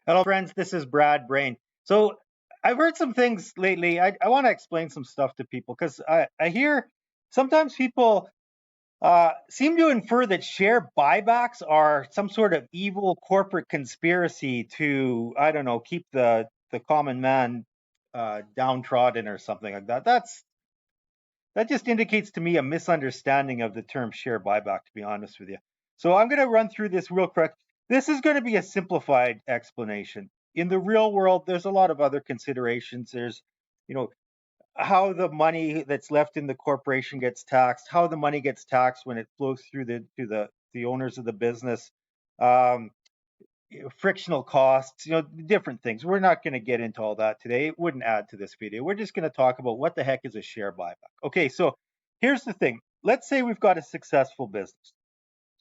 Hello, friends. This is Brad Brain. So, I've heard some things lately. I want to explain some stuff to people because I hear sometimes people seem to infer that share buybacks are some sort of evil corporate conspiracy to, I don't know, keep the common man downtrodden or something like that. That just indicates to me a misunderstanding of the term share buyback, to be honest with you. So I'm going to run through this real quick. This is going to be a simplified explanation. In the real world, there's a lot of other considerations. There's, you know, how the money that's left in the corporation gets taxed, how the money gets taxed when it flows through the owners of the business. Um, Frictional costs, different things. We're not going to get into all that today. It wouldn't add to this video. We're just going to talk about what the heck is a share buyback. Okay, so here's the thing. Let's say we've got a successful business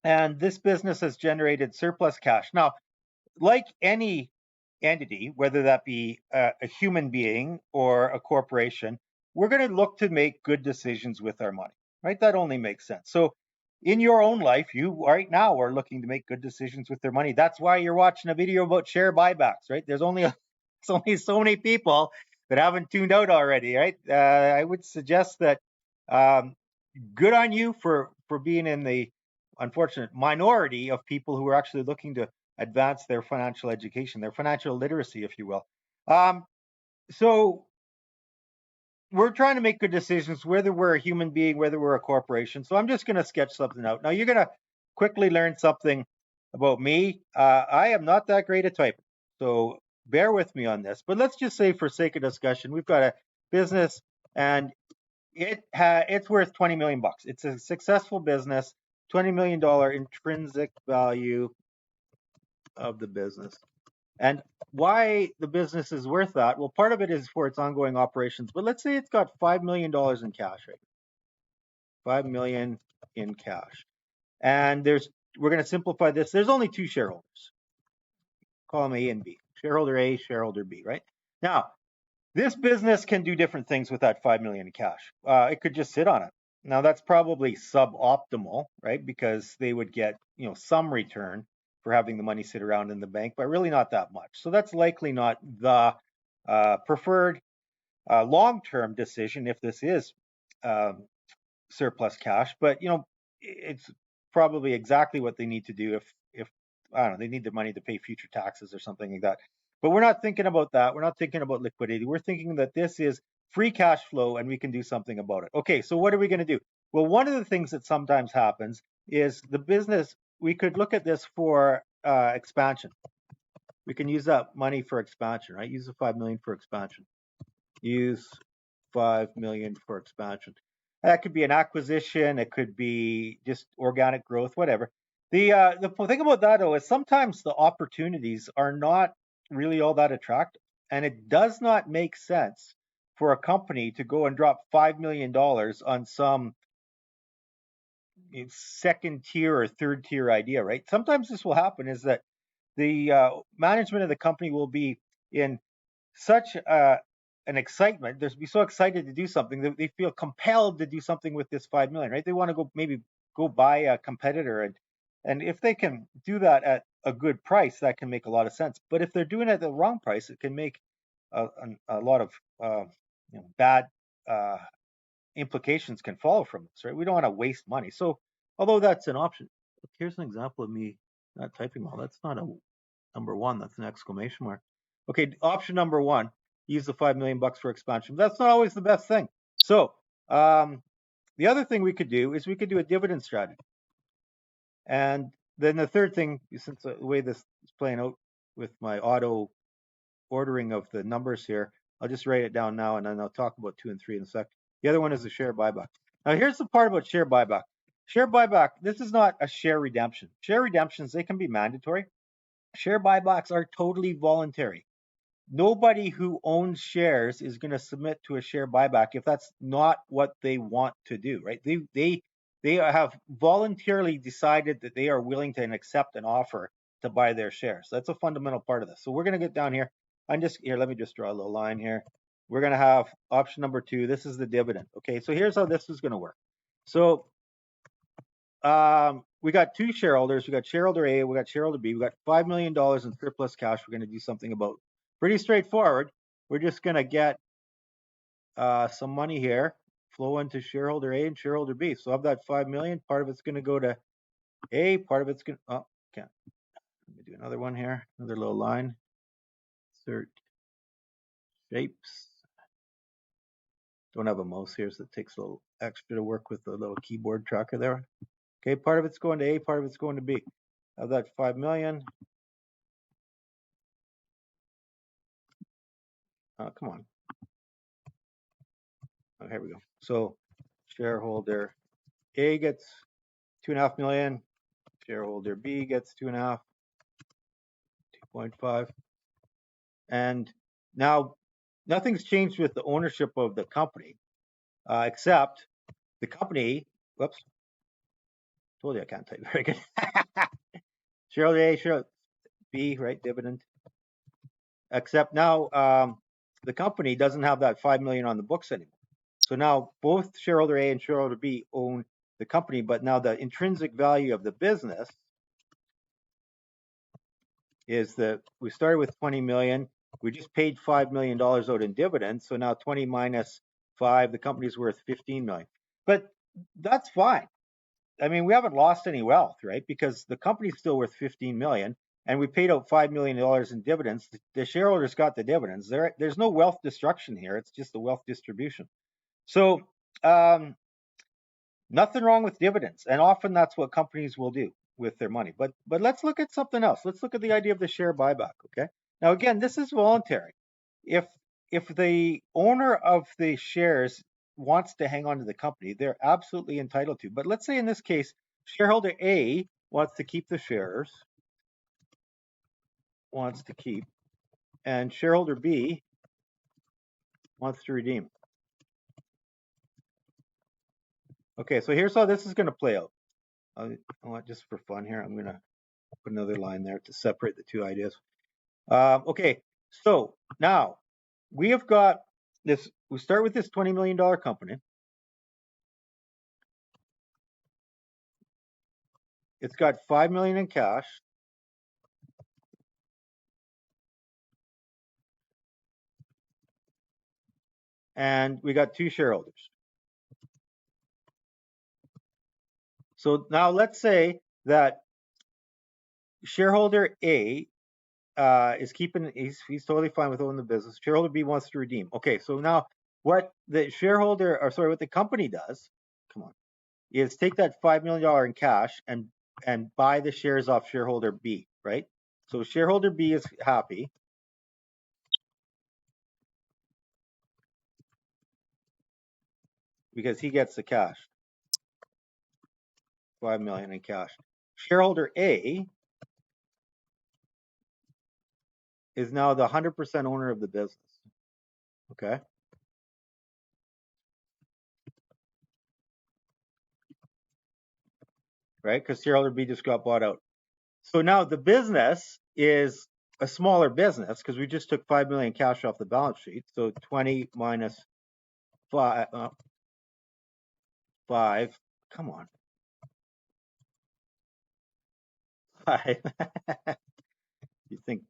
and this business has generated surplus cash. Now, like any entity, whether that be a human being or a corporation, we're going to look to make good decisions with our money, right? That only makes sense. So, in your own life, you right now are looking to make good decisions with their money. That's why you're watching a video about share buybacks, right? There's only so many people that haven't tuned out already, right? I would suggest that um, good on you for being in the unfortunate minority of people who are actually looking to advance their financial education, their financial literacy, if you will. Um, so we're trying to make good decisions, whether we're a human being, whether we're a corporation. So I'm just going to sketch something out. Now you're going to quickly learn something about me. I am not that great at typing, so bear with me on this. But let's just say, for sake of discussion, we've got a business and it's worth 20 million bucks. It's a successful business, $20 million intrinsic value of the business. And why the business is worth that? Well, part of it is for its ongoing operations, but let's say it's got $5 million in cash, right? 5 million in cash. And we're going to simplify this. There's only two shareholders. Call them A and B. Shareholder A, shareholder B, right? Now, this business can do different things with that 5 million in cash. It could just sit on it. Now that's probably suboptimal, right? Because they would get, some return for having the money sit around in the bank, but really not that much. So that's likely not the preferred long-term decision if this is um, surplus cash. But it's probably exactly what they need to do if I don't know, they need the money to pay future taxes or something like that. But we're not thinking about that. We're not thinking about liquidity. We're thinking that this is free cash flow and we can do something about it. Okay, so what are we going to do? Well, one of the things that sometimes happens is the business, we could look at this for expansion. We can use that money for expansion, right? Use the 5 million for expansion. Use 5 million for expansion. That could be an acquisition. It could be just organic growth, whatever. The thing about that though is sometimes the opportunities are not really all that attractive, and it does not make sense for a company to go and drop $5 million on some second tier or third tier idea, right? Sometimes this will happen is that the management of the company will be in such an excitement. They'll be so excited to do something that they feel compelled to do something with this 5 million, right? They want to go buy a competitor, and if they can do that at a good price, that can make a lot of sense. But if they're doing it at the wrong price, it can make a lot of bad implications can follow from this, right? We don't want to waste money. So, although that's an option, here's an example of me not typing well. That's not a number one. That's an exclamation mark. Okay, option number one: use the 5 million bucks for expansion. But that's not always the best thing. So, the other thing we could do is we could do a dividend strategy. And then the third thing, since the way this is playing out with my auto ordering of the numbers here, I'll just write it down now and then I'll talk about 2 and 3 in a sec. The other one is the share buyback. Now, here's the part about share buyback. Share buyback, this is not a share redemption. Share redemptions, they can be mandatory. Share buybacks are totally voluntary. Nobody who owns shares is going to submit to a share buyback if that's not what they want to do, right? They have voluntarily decided that they are willing to accept an offer to buy their shares. That's a fundamental part of this. So we're going to get down here. Let me just draw a little line here. We're going to have option number 2. This is the dividend. Okay, so here's how this is going to work. So we got two shareholders. We got shareholder A, we got shareholder B. We got $5 million in surplus cash we're going to do something about. Pretty straightforward. We're just going to get some money here flow into shareholder A and shareholder B. So of that 5 million, part of it's going to go to A, part of it's going to, oh, can't. Let me do another one here, another little line. Insert shapes. Don't have a mouse here, so it takes a little extra to work with the little keyboard tracker there. Okay, part of it's going to A, part of it's going to B. Of that 5 million. Come on. Oh, here we go. So shareholder A gets 2.5 million. Shareholder B gets 2.5, 2.5. And now nothing's changed with the ownership of the company, except the company, whoops, told you I can't type very good. Shareholder A, shareholder B, right, dividend. Except now the company doesn't have that 5 million on the books anymore. So now both shareholder A and shareholder B own the company, but now the intrinsic value of the business is that we started with 20 million. We just paid $5 million out in dividends. So now 20 minus 5, the company's worth 15 million. But that's fine. I mean, we haven't lost any wealth, right? Because the company's still worth 15 million and we paid out $5 million in dividends. The shareholders got the dividends. There's no wealth destruction here. It's just the wealth distribution. So nothing wrong with dividends. And often that's what companies will do with their money. But let's look at something else. Let's look at the idea of the share buyback. Okay. Now again, this is voluntary. If the owner of the shares wants to hang on to the company, they're absolutely entitled to. But let's say in this case, shareholder A wants to keep the shares, and shareholder B wants to redeem. Okay, so here's how this is going to play out. I want just for fun here, I'm going to put another line there to separate the two ideas. Okay, so now we have got this. We start with this $20 million company. It's got 5 million in cash. And we got two shareholders. So now let's say that shareholder A is keeping, he's totally fine with owning the business. Shareholder B wants to redeem. Okay, so now what the what the company does, come on, is take that $5 million in cash and buy the shares off shareholder B, right? So shareholder B is happy. Because he gets the cash. 5 million in cash. Shareholder A is now the 100% owner of the business. Okay. Right? Because shareholder B just got bought out. So now the business is a smaller business because we just took 5 million cash off the balance sheet. So 20 minus 5, 5, come on. 5. You think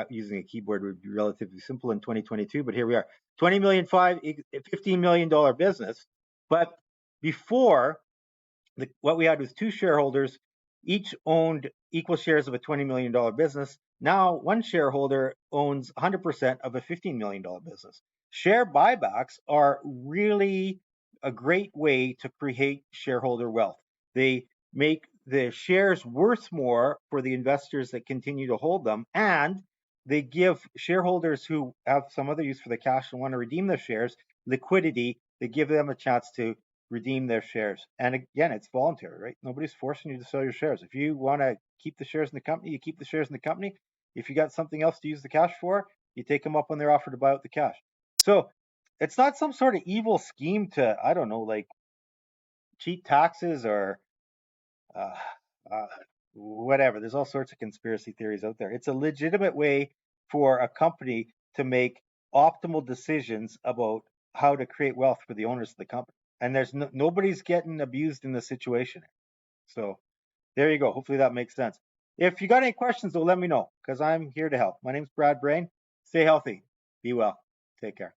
using a keyboard would be relatively simple in 2022, but here we are. 20 million, $15 million business. But before, what we had was two shareholders, each owned equal shares of a $20 million business. Now, one shareholder owns 100% of a $15 million business. Share buybacks are really a great way to create shareholder wealth. They make the shares worth more for the investors that continue to hold them, and they give shareholders who have some other use for the cash and want to redeem their shares liquidity. They give them a chance to redeem their shares. And again, it's voluntary, right? Nobody's forcing you to sell your shares. If you want to keep the shares in the company, you keep the shares in the company. If you got something else to use the cash for, you take them up on their offer to buy out the cash. So it's not some sort of evil scheme to, I don't know, like cheat taxes or whatever. There's all sorts of conspiracy theories out there. It's a legitimate way for a company to make optimal decisions about how to create wealth for the owners of the company. And there's nobody's getting abused in the situation. So there you go. Hopefully that makes sense. If you got any questions, though, let me know because I'm here to help. My name's Brad Brain. Stay healthy. Be well. Take care.